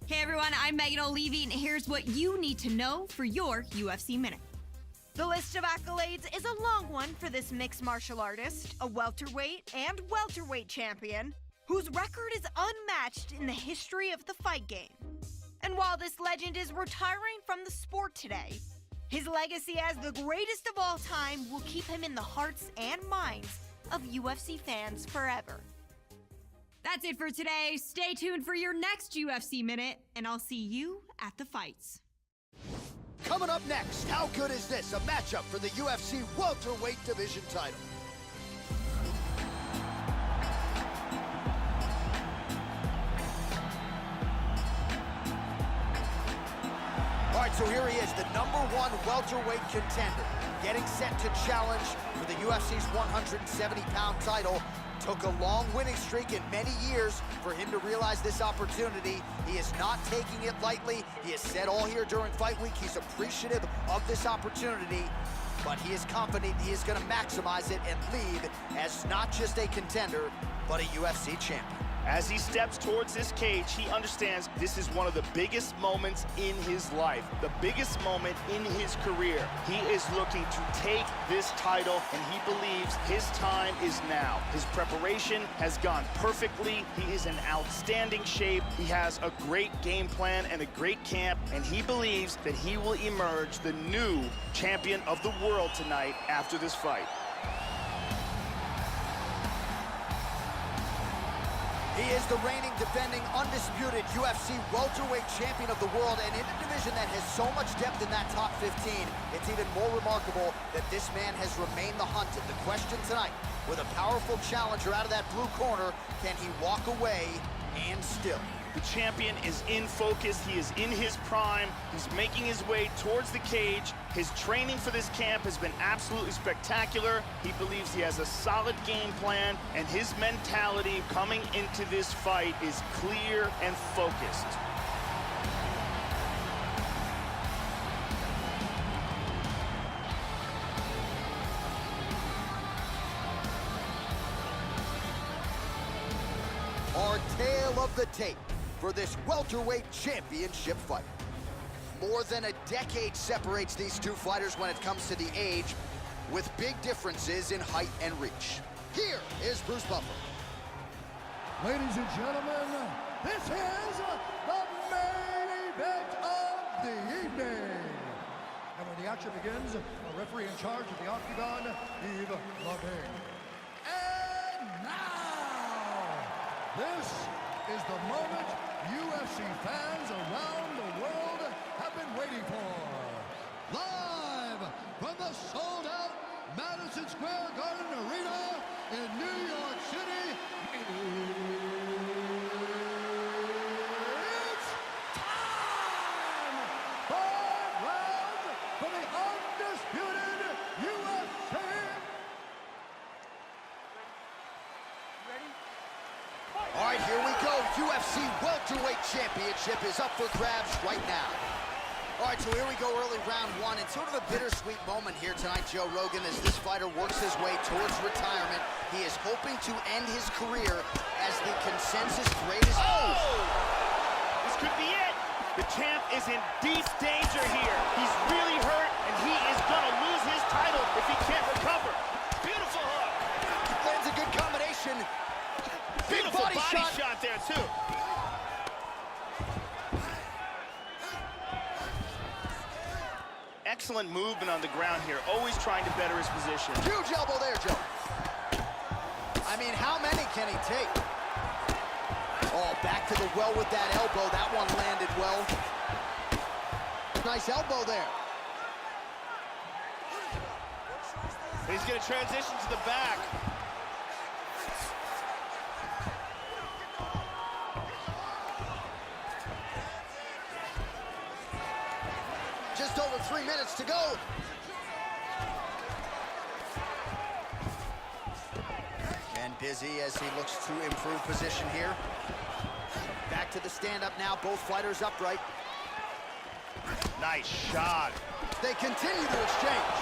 Hey everyone, I'm Megan O'Leary, and here's what you need to know for your UFC Minute. The list of accolades is a long one for this mixed martial artist, a welterweight and welterweight champion, whose record is unmatched in the history of the fight game. And while this legend is retiring from the sport today, his legacy as the greatest of all time will keep him in the hearts and minds of UFC fans forever. That's it for today. Stay tuned for your next UFC Minute, and I'll see you at the fights. Coming up next, how good is this? A matchup for the UFC welterweight division title. All right, so here he is, the #1 welterweight contender, getting set to challenge for the UFC's 170-pound title. Took a long winning streak in many years for him to realize this opportunity. He is not taking it lightly. He has said all here during fight week he's appreciative of this opportunity, but he is confident he is going to maximize it and leave as not just a contender, but a UFC champion. As he steps towards this cage, he understands this is one of the biggest moments in his life, the biggest moment in his career. He is looking to take this title, and he believes his time is now. His preparation has gone perfectly. He is in outstanding shape. He has a great game plan and a great camp, and he believes that he will emerge the new champion of the world tonight after this fight. He is the reigning, defending, undisputed UFC welterweight champion of the world, and in a division that has so much depth in that top 15, it's even more remarkable that this man has remained the hunted. The question tonight, with a powerful challenger out of that blue corner, can he walk away and still? The champion is in focus. He is in his prime. He's making his way towards the cage. His training for this camp has been absolutely spectacular. He believes he has a solid game plan, and his mentality coming into this fight is clear and focused. Our tale of the tape for this welterweight championship fight. More than a decade separates these two fighters when it comes to the age, with big differences in height and reach. Here is Bruce Buffer. Ladies and gentlemen, this is the main event of the evening. And when the action begins, the referee in charge of the Octagon, Yves Lavigne. And now, this is the moment UFC fans around the world have been waiting for. Live from the sold-out Madison Square Garden Arena in New York City, it's time! 5 rounds for the undisputed UFC. All right, here we go. UFC welterweight championship is up for grabs right now. All right, so here we go, early round one. It's sort of a bittersweet moment here tonight, Joe Rogan, as this fighter works his way towards retirement. He is hoping to end his career as the consensus greatest. Oh! This could be it. The champ is in deep danger here. He's really hurt, and he is gonna lose his title if he can't recover. Beautiful hook. Lands a good combination. Beautiful body shot there, too. Excellent movement on the ground here, always trying to better his position. Huge elbow there, Joe. I mean, how many can he take? Oh, back to the well with that elbow. That one landed well. Nice elbow there. He's going to transition to the back. Just over 3 minutes to go. And busy as he looks to improve position here. Back to the stand-up now, both fighters upright. Nice shot. They continue to exchange.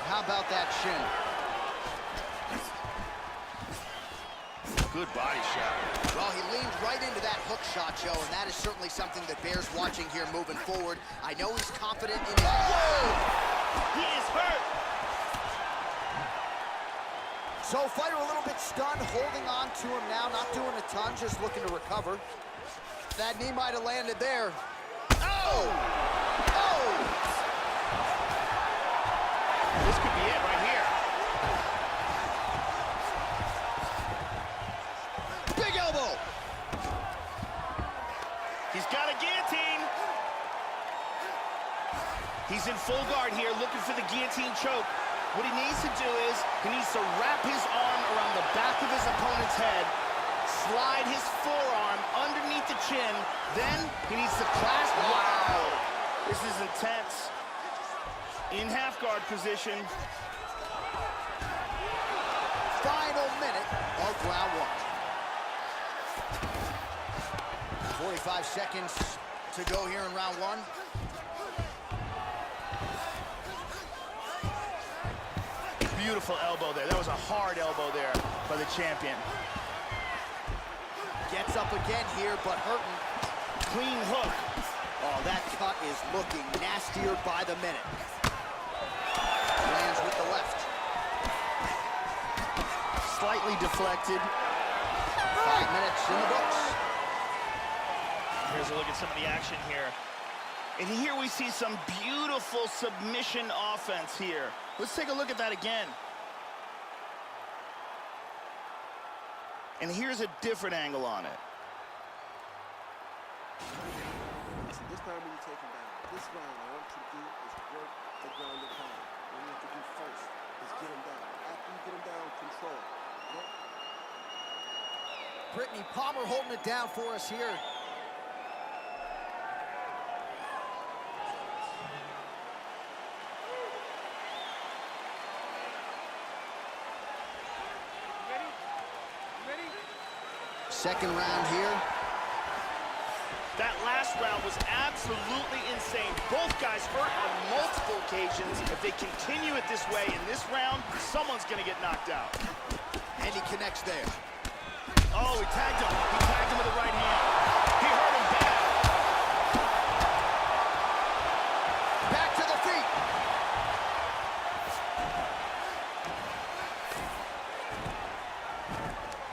How about that shin? Good body shot. Well, he leaned right into that hook hook shot, Joe, and that is certainly something that bears watching here moving forward. I know he's confident in his... He is hurt. So fighter a little bit stunned, holding on to him now, not doing a ton, just looking to recover. That knee might have landed there. Oh! Oh! This could be it right here. Big elbow! He's got a guillotine. He's in full guard here, looking for the guillotine choke. What he needs to do is, he needs to wrap his arm around the back of his opponent's head, slide his forearm underneath the chin, then he needs to clasp. Wow! This is intense. In half guard position. Final minute of round one. 45 seconds to go here in round one. Beautiful elbow there. That was a hard elbow there by the champion. Gets up again here, but hurting. Clean hook. Oh, that cut is looking nastier by the minute. Lands with the left. Slightly deflected. 5 minutes in the books. Here's a look at some of the action here. And here we see some beautiful submission offense here. Let's take a look at that again. And here's a different angle on it. This time when you take him down, this round I want you to do is work the ground and pound. What you have to do first is get him down. After you get him down, control. Brittany Palmer holding it down for us here. Second round here. That last round was absolutely insane. Both guys hurt on multiple occasions. If they continue it this way in this round, someone's gonna get knocked out. And he connects there. Oh, he tagged him. He tagged him with the right hand. He hurt him bad. Back to the feet.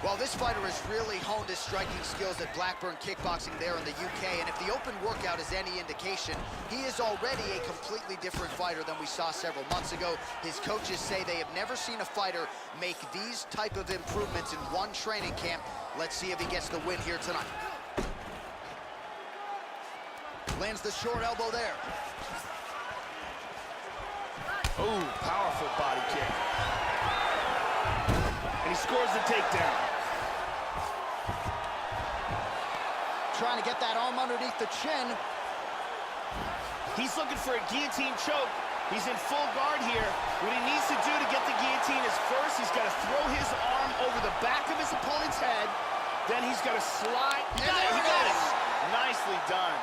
Well, this fighter has really honed his striking skills at Blackburn Kickboxing there in the UK, and if the open workout is any indication, he is already a completely different fighter than we saw several months ago. His coaches say they have never seen a fighter make these type of improvements in one training camp. Let's see if he gets the win here tonight. Lands the short elbow there. Ooh, powerful body kick. And he scores the takedown. Trying to get that arm underneath the chin. He's looking for a guillotine choke. He's in full guard here. What he needs to do to get the guillotine is first, he's got to throw his arm over the back of his opponent's head. Then he's got to slide. He got it, he got it. Nicely done.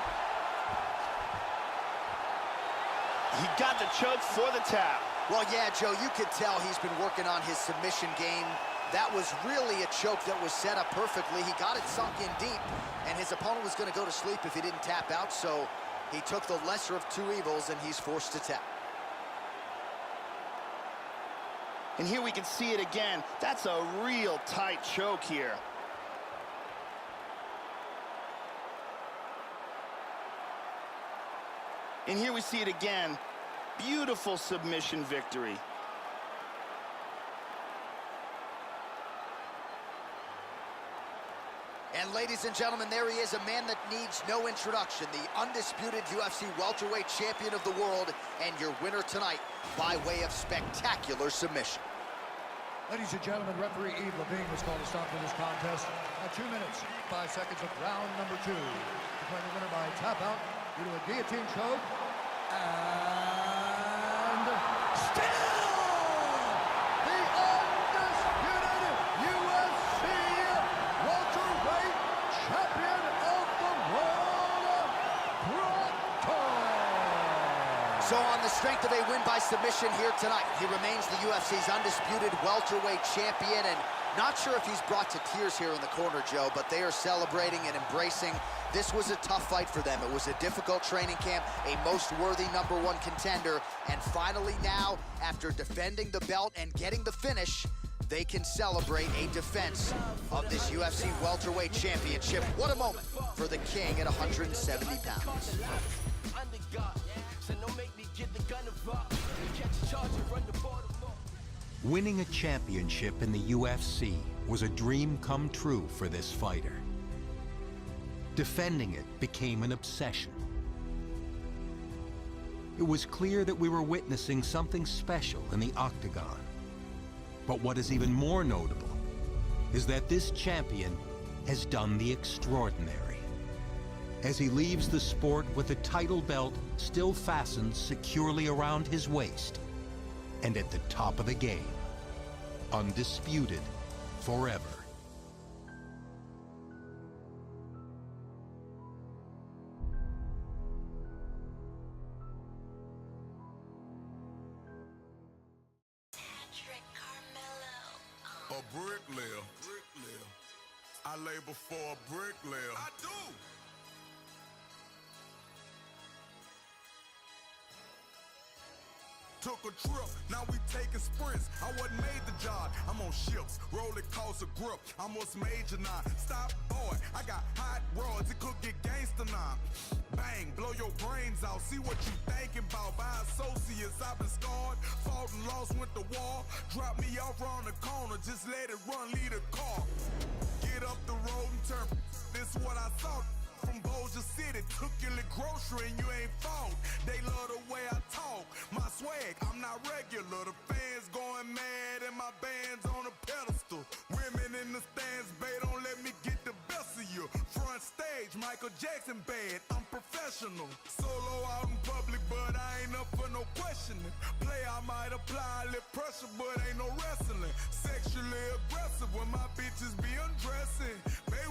He got the choke for the tap. Well, yeah, Joe, you could tell he's been working on his submission game. That was really a choke that was set up perfectly. He got it sunk in deep, and his opponent was going to go to sleep if he didn't tap out, so he took the lesser of two evils, and he's forced to tap. And here we can see it again. That's a real tight choke here. And here we see it again. Beautiful submission victory. And ladies and gentlemen, there he is, a man that needs no introduction, the undisputed UFC welterweight champion of the world, and your winner tonight by way of spectacular submission. Ladies and gentlemen, referee Yves Levine was called to stop for this contest at 2 minutes, 5 seconds of round number 2. Declaring the winner by tap out due to a guillotine choke. And still the undisputed UFC welterweight champion of the world, Brock. So on the strength of a win by submission here tonight, he remains the UFC's undisputed welterweight champion, and Not sure if he's brought to tears here in the corner, Joe, but they are celebrating and embracing. This was a tough fight for them. It was a difficult training camp, a most worthy #1 contender, and finally now, after defending the belt and getting the finish, they can celebrate a defense of this UFC welterweight championship. What a moment for the king at 170 pounds. Winning a championship in the UFC was a dream come true for this fighter. Defending it became an obsession. It was clear that we were witnessing something special in the octagon. But what is even more notable is that this champion has done the extraordinary. As he leaves the sport with the title belt still fastened securely around his waist, and at the top of the game, undisputed forever. A bricklayer. I lay before a bricklayer. I do. Took a trip, now we taking sprints. I wasn't made the job, I'm on ships. Roll it costs a grip, I'm what's major now. Stop, boy, I got hot rods, it could get gangster now. Bang, blow your brains out, see what you thinking about. By associates, I've been scarred, fought and lost, went to war. Drop me off around the corner, just let it run, lead the car. Get up the road and turn, this what I thought. From Bossier City, took your little grocery and you ain't fault. They love the way I talk, my swag, I'm not regular. The fans going mad and my band's on a pedestal. Women in the stands, babe, don't let me get the best of you. Front stage, Michael Jackson bad, I'm professional. Solo out in public, but I ain't up for no questioning. Play, I might apply a little pressure, but ain't no wrestling. Sexually aggressive when my bitches be undressing. Baby,